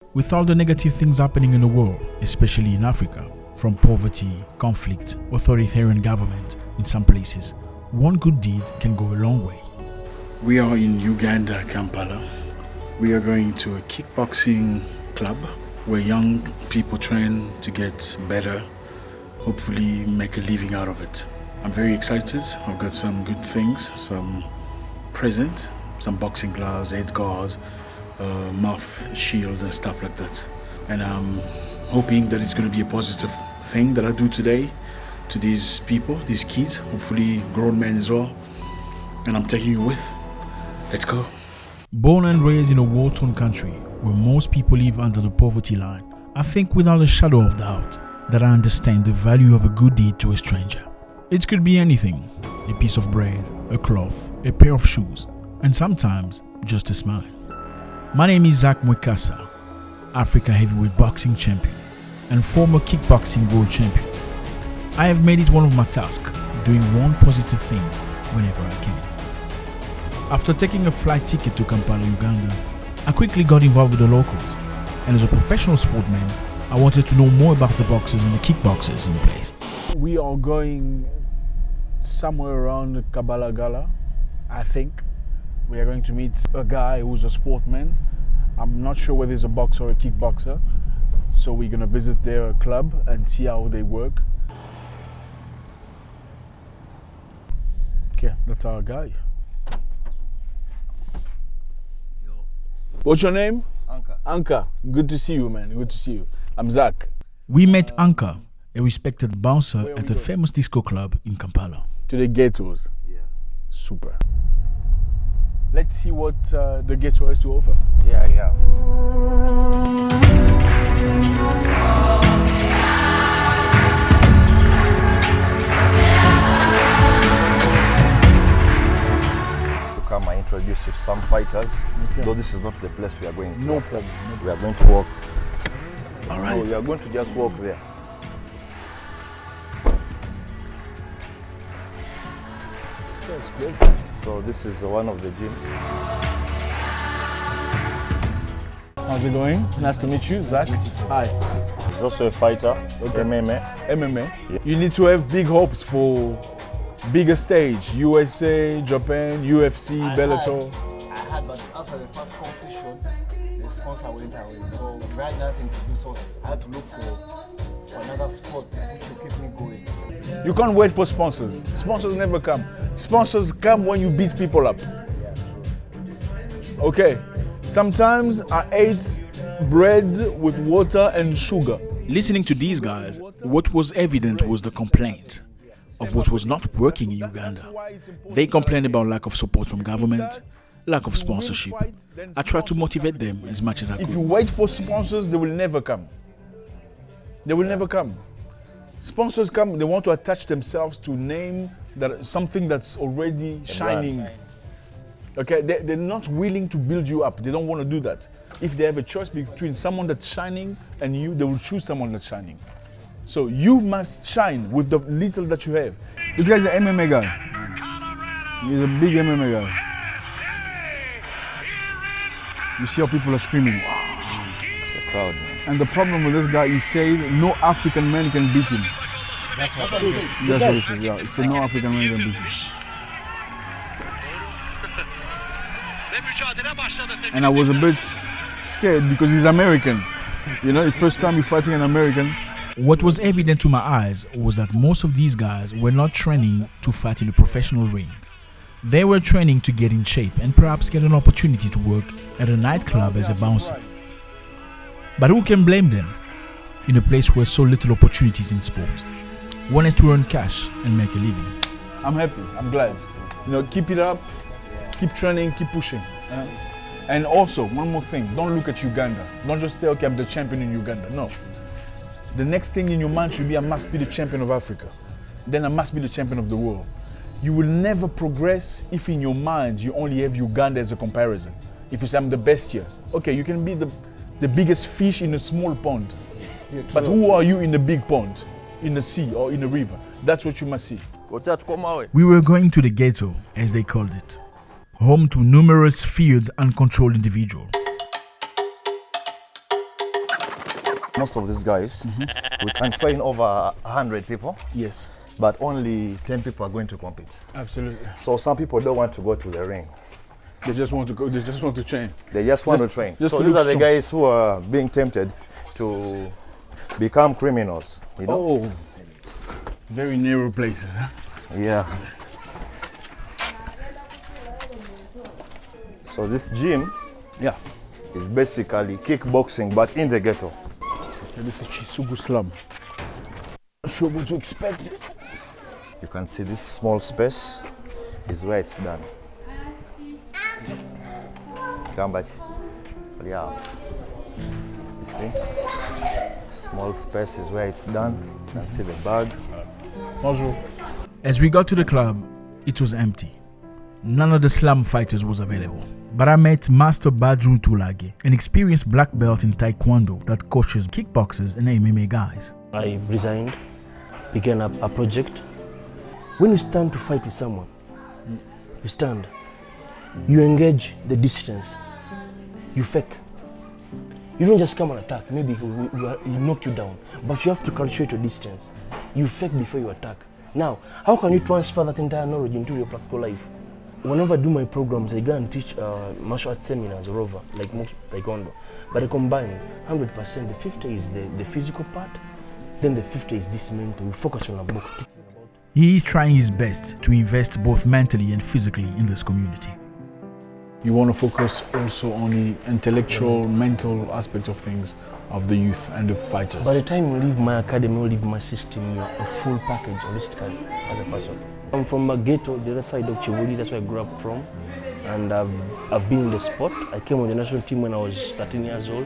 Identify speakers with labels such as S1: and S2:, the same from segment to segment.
S1: With all the negative things happening in the world, especially in Africa, from poverty, conflict, authoritarian government in some places, one good deed can go a long way.
S2: We are in Uganda, Kampala. We are going to a kickboxing club where young people train to get better, hopefully make a living out of it. I'm very excited. I've got some good things, some present, some boxing gloves, head guards, mouth shield and stuff like that. And I'm hoping that it's going to be a positive thing that I do today to these people, these kids, hopefully grown men as well. And I'm taking you with. Let's go.
S1: Born and raised in a war-torn country where most people live under the poverty line, I think without a shadow of doubt that I understand the value of a good deed to a stranger. It could be anything: a piece of bread, a cloth, a pair of shoes, and sometimes just a smile. My name is Zack Mwekassa, Africa heavyweight boxing champion and former kickboxing world champion. I have made it one of my tasks doing one positive thing whenever I can. After taking a flight ticket to Kampala, Uganda, I quickly got involved with the locals, and as a professional sportsman, I wanted to know more about the boxers and the kickboxers in the place. We are going somewhere around Kabalagala, I think. We are going to meet a guy who's a sportsman. I'm not sure whether he's a boxer or a kickboxer. So we're going to visit their club and see how they work. Okay, that's our guy.
S3: Yo.
S1: What's your name?
S3: Anka.
S1: Anka. Good to see you, man. Good to see you. I'm Zack. We met Anka, a respected bouncer at a famous disco club in Kampala. To the ghettos.
S3: Yeah.
S1: Super. Let's see what the ghetto has to offer.
S3: Yeah. I introduce you to some fighters, though this is not the place we are going to.
S1: No problem.
S3: We are going to walk.
S1: All right.
S3: So we are going to just walk there.
S1: That's great.
S3: So this is one of the gyms.
S1: How's it going? Nice to meet you, Zack. Hi.
S3: He's also a fighter, MMA.
S1: MMA.
S3: Yeah.
S1: You need to have big hopes for bigger stage. USA, Japan, UFC, Bellator.
S4: I had, but after the first competition, the sponsor went away. So we had nothing to do. So I had to look for another sport which will keep me going.
S1: You can't wait for sponsors. Sponsors never come. Sponsors come when you beat people up. Okay. Sometimes I ate bread with water and sugar. Listening to these guys, what was evident was the complaint of what was not working in Uganda. They complained about lack of support from government, lack of sponsorship. I tried to motivate them as much as I could. If you wait for sponsors, they will never come. They will never come. Sponsors come, they want to attach themselves to name that something that's already shining. Okay, they're not willing to build you up. They don't want to do that. If they have a choice between someone that's shining and you, they will choose someone that's shining. So you must shine with the little that you have. This guy's an MMA guy. He's a big MMA guy. You see how people are screaming.
S3: It's a crowd, man.
S1: And the problem with this guy is saying no African man can beat him.
S4: That's what it is.
S1: That's what he said, yeah. He said no African man can beat him. And I was a bit scared because he's American. You know, the first time you're fighting an American. What was evident to my eyes was that most of these guys were not training to fight in a professional ring. They were training to get in shape and perhaps get an opportunity to work at a nightclub as a bouncer. But who can blame them in a place where so little opportunities in sport? One has to earn cash and make a living. I'm happy, I'm glad. You know, keep it up, keep training, keep pushing. And also, one more thing, don't look at Uganda. Don't just say, okay, I'm the champion in Uganda. No. The next thing in your mind should be, I must be the champion of Africa. Then I must be the champion of the world. You will never progress if in your mind you only have Uganda as a comparison. If you say, I'm the best here. Okay, you can be the biggest fish in a small pond. But who are you in the big pond? In the sea or in a river? That's what you must see. We were going to the ghetto, as they called it. Home to numerous feared, uncontrolled individuals.
S3: Most of these guys, we can train over 100 people,
S2: Yes,
S3: but only 10 people are going to compete.
S2: absolutely.
S3: So some people don't want to go to the ring.
S2: They just want to go. They just want to train.
S3: They just want to train.
S2: just
S3: So
S2: to
S3: these
S2: look
S3: are the
S2: strong.
S3: guys who are being tempted to become criminals, you know?
S2: Oh, very narrow places. Huh?
S3: Yeah. So this gym
S2: Yeah.
S3: is basically kickboxing, but in the ghetto.
S2: Okay, this is Chisugu slum. Not sure what to expect.
S3: You can see this small space is where it's done. Gambach. Yeah. You see? Small space is where it's done. You can see the bag.
S2: Bonjour.
S1: As we got to the club, it was empty. None of the slum fighters was available. But I met Master Badru Tulage, an experienced black belt in Taekwondo that coaches kickboxers and MMA guys.
S5: I resigned, began a project. When you stand to fight with someone, you stand, you engage the distance, you fake. You don't just come and attack, maybe he knock you down, but you have to calculate your distance. You fake before you attack. Now, how can you transfer that entire knowledge into your practical life? Whenever I do my programs, I go and teach martial arts seminars all over, like most Taekwondo. But I combine 100%. The 50 is the physical part, then the 50 is this mental. We focus on a book.
S1: He is trying his best to invest both mentally and physically in this community.
S2: You want to focus also on the intellectual, mental aspect of things of the youth and the fighters.
S5: By the time you leave my academy, you leave my system, you're a full package, holistically, as a person. I'm from a ghetto, the other side of Chibuli, that's where I grew up from. And I've been in the sport. I came on the national team when I was 13 years old.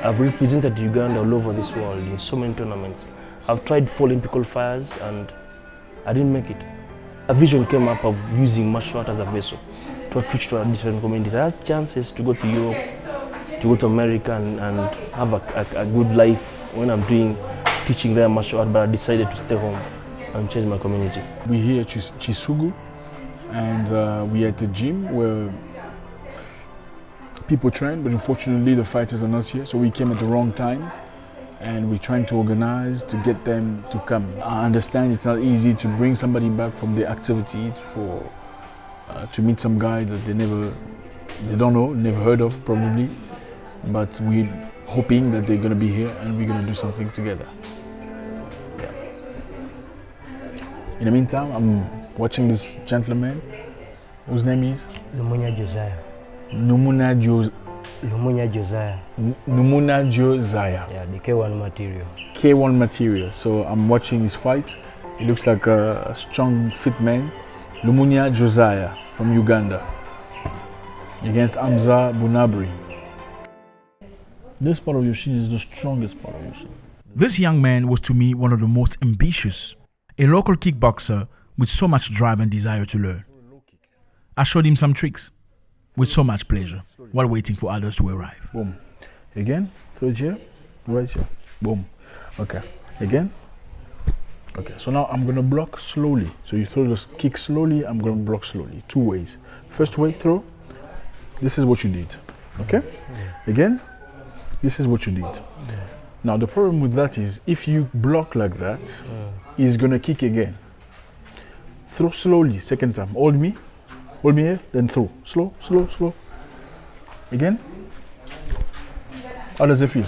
S5: I've represented Uganda all over this world in so many tournaments. I've tried 4 Olympic qualifiers and I didn't make it. A vision came up of using martial art as a vessel to outreach to different communities. I had chances to go to Europe, to go to America and have a good life when I'm teaching there martial art, but I decided to stay home and change my community.
S2: We're here at Chisugu, and we're at the gym where people train, but unfortunately the fighters are not here, so we came at the wrong time, and we're trying to organize to get them to come. I understand it's not easy to bring somebody back from the activity to meet some guy that they don't know, never heard of probably, but we're hoping that they're gonna be here and we're gonna do something together. In the meantime, I'm watching this gentleman whose name is
S5: Lumuna Josiah.
S2: Numuna Josiah.
S5: Yeah, the K1 material.
S2: K1 material. So I'm watching his fight. He looks like a strong, fit man. Lumuna Josiah from Uganda against Hamza Bunabri. This part of your shin is the strongest part of your shin.
S1: This young man was to me one of the most ambitious, a local kickboxer with so much drive and desire to learn. I showed him some tricks with so much pleasure while waiting for others to arrive.
S2: Boom. Again, throw it here, right here. Boom. Okay. Again. Okay, so now I'm gonna block slowly. So you throw the kick slowly, I'm gonna block slowly. 2 ways. First way, throw. This is what you did. Okay? Again, this is what you did. Now the problem with that is if you block like that, he's gonna kick again. Throw slowly, second time. Hold me here, then throw. Slow, slow, slow. Again. How does it feel?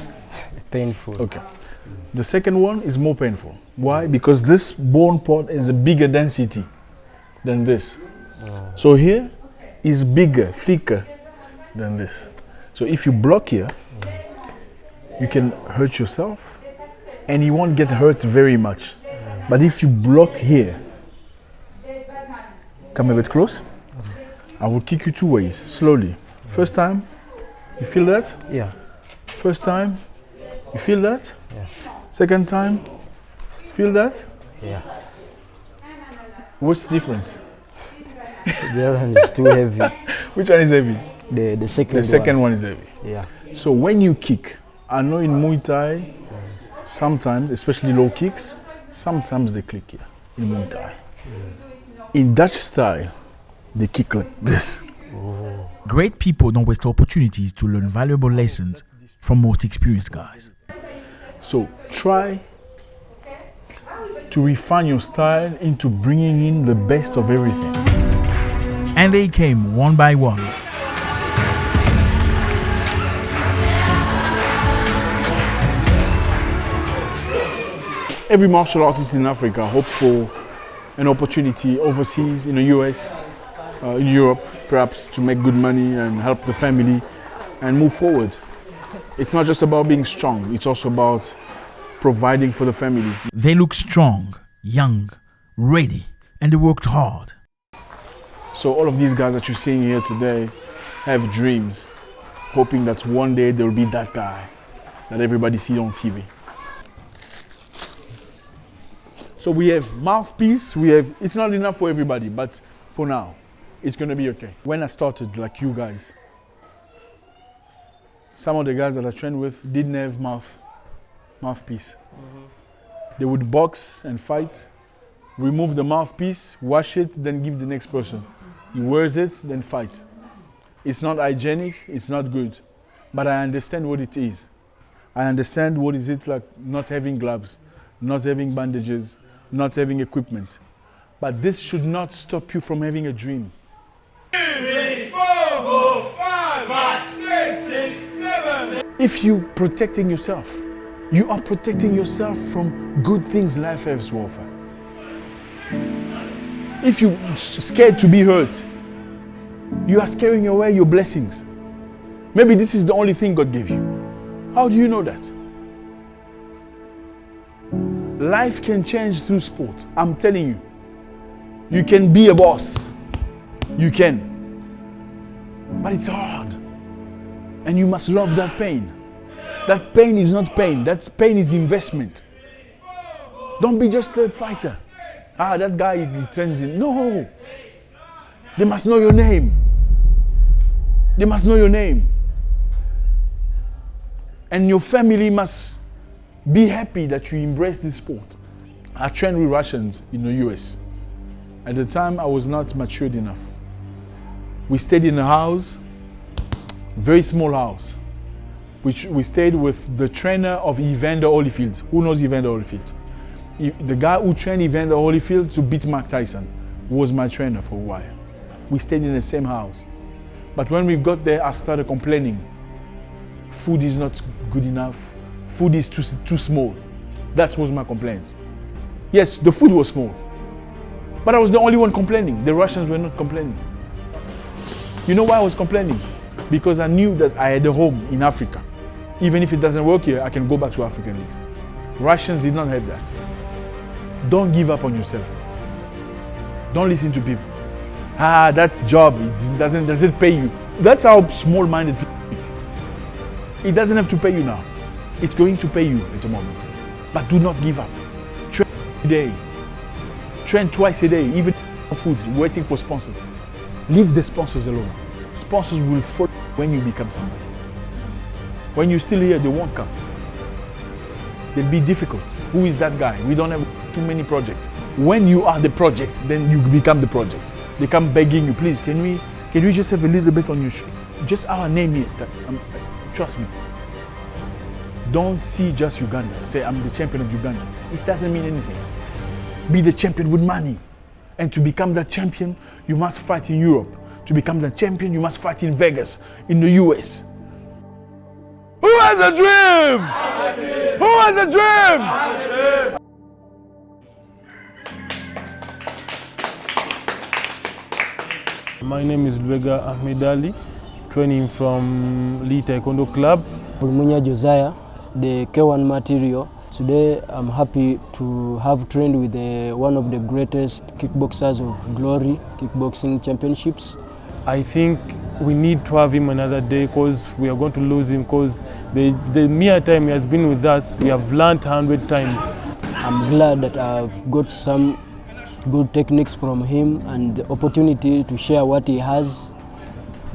S5: Painful.
S2: Okay. The second one is more painful. Why? Because this bone part is a bigger density than this. So here is bigger, thicker than this. So if you block here, you can hurt yourself and you won't get hurt very much. But if you block here, come a bit close. I will kick you 2 ways, slowly. First time, you feel that?
S5: Yeah.
S2: First time, you feel that?
S5: Yeah.
S2: Second time, feel that?
S5: Yeah.
S2: What's different?
S5: The other one is too heavy.
S2: Which one is heavy?
S5: The second
S2: The second one is heavy.
S5: Yeah.
S2: So when you kick, I know in Muay Thai, sometimes, especially low kicks, sometimes they click here in Muay Thai. In Dutch style, they kick like this.
S1: Great people don't waste opportunities to learn valuable lessons from most experienced guys.
S2: So try to refine your style into bringing in the best of everything.
S1: And they came one by one.
S2: Every martial artist in Africa hopes for an opportunity overseas, in the US, in Europe, perhaps to make good money and help the family and move forward. It's not just about being strong, it's also about providing for the family.
S1: They look strong, young, ready, and they worked hard.
S2: So all of these guys that you're seeing here today have dreams, hoping that one day there will be that guy that everybody sees on TV. So we have mouthpiece, it's not enough for everybody, but for now, it's gonna be okay. When I started, like you guys, some of the guys that I trained with didn't have mouthpiece. They would box and fight, remove the mouthpiece, wash it, then give the next person. He wears it, then fight. It's not hygienic, it's not good, but I understand what it is. I understand what is it like not having gloves, not having bandages, not having equipment. But this should not stop you from having a dream.
S6: 3, 4, 5, 6, 7.
S2: If you're protecting yourself, you are protecting yourself from good things life has to offer. If you're scared to be hurt, you are scaring away your blessings. Maybe this is the only thing God gave you. How do you know that? Life can change through sport. I'm telling you. You can be a boss. You can. But it's hard. And you must love that pain. That pain is not pain. That pain is investment. Don't be just a fighter. That guy, he trains in. No. They must know your name. They must know your name. And your family must be happy that you embrace this sport. I trained with Russians in the US. At the time, I was not matured enough. We stayed in a house, very small house, which we stayed with the trainer of Evander Holyfield. Who knows Evander Holyfield? The guy who trained Evander Holyfield to beat Mike Tyson was my trainer for a while. We stayed in the same house. But when we got there, I started complaining. Food is not good enough. Food is too small. That was my complaint. Yes, the food was small. But I was the only one complaining. The Russians were not complaining. You know why I was complaining? Because I knew that I had a home in Africa. Even if it doesn't work here, I can go back to Africa and live. Russians did not have that. Don't give up on yourself. Don't listen to people. That job, it doesn't pay you. That's how small-minded people think. It doesn't have to pay you now. It's going to pay you at the moment. But do not give up. Train every day. Train twice a day, even food, waiting for sponsors. Leave the sponsors alone. Sponsors will follow when you become somebody. When you're still here, they won't come. They'll be difficult. Who is that guy? We don't have too many projects. When you are the project, then you become the project. They come begging you, please, can we just have a little bit on your just our name here. Trust me. Don't see just Uganda. Say, I'm the champion of Uganda. It doesn't mean anything. Be the champion with money. And to become that champion, you must fight in Europe. To become the champion, you must fight in Vegas, in the US. Who has a dream? Who has a dream?
S7: My name is Lwega Ahmed Ali, training from Lee Taekwondo Club.
S8: Bulmunya Josiah, the K1 material. Today I'm happy to have trained with one of the greatest kickboxers of glory, kickboxing championships.
S7: I think we need to have him another day because we are going to lose him because the mere time he has been with us, we have learned 100 times.
S8: I'm glad that I've got some good techniques from him and the opportunity to share what he has.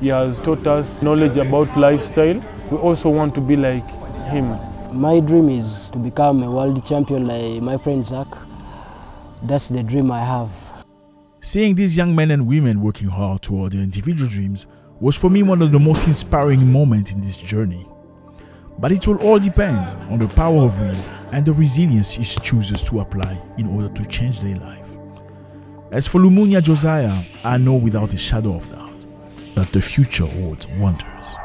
S7: He has taught us knowledge about lifestyle. We also want to be like him.
S8: My dream is to become a world champion like my friend Zack. That's the dream I have.
S1: Seeing these young men and women working hard toward their individual dreams was for me one of the most inspiring moments in this journey. But it will all depend on the power of will and the resilience he chooses to apply in order to change their life. As for Lumunia Josiah, I know without a shadow of doubt that the future holds wonders.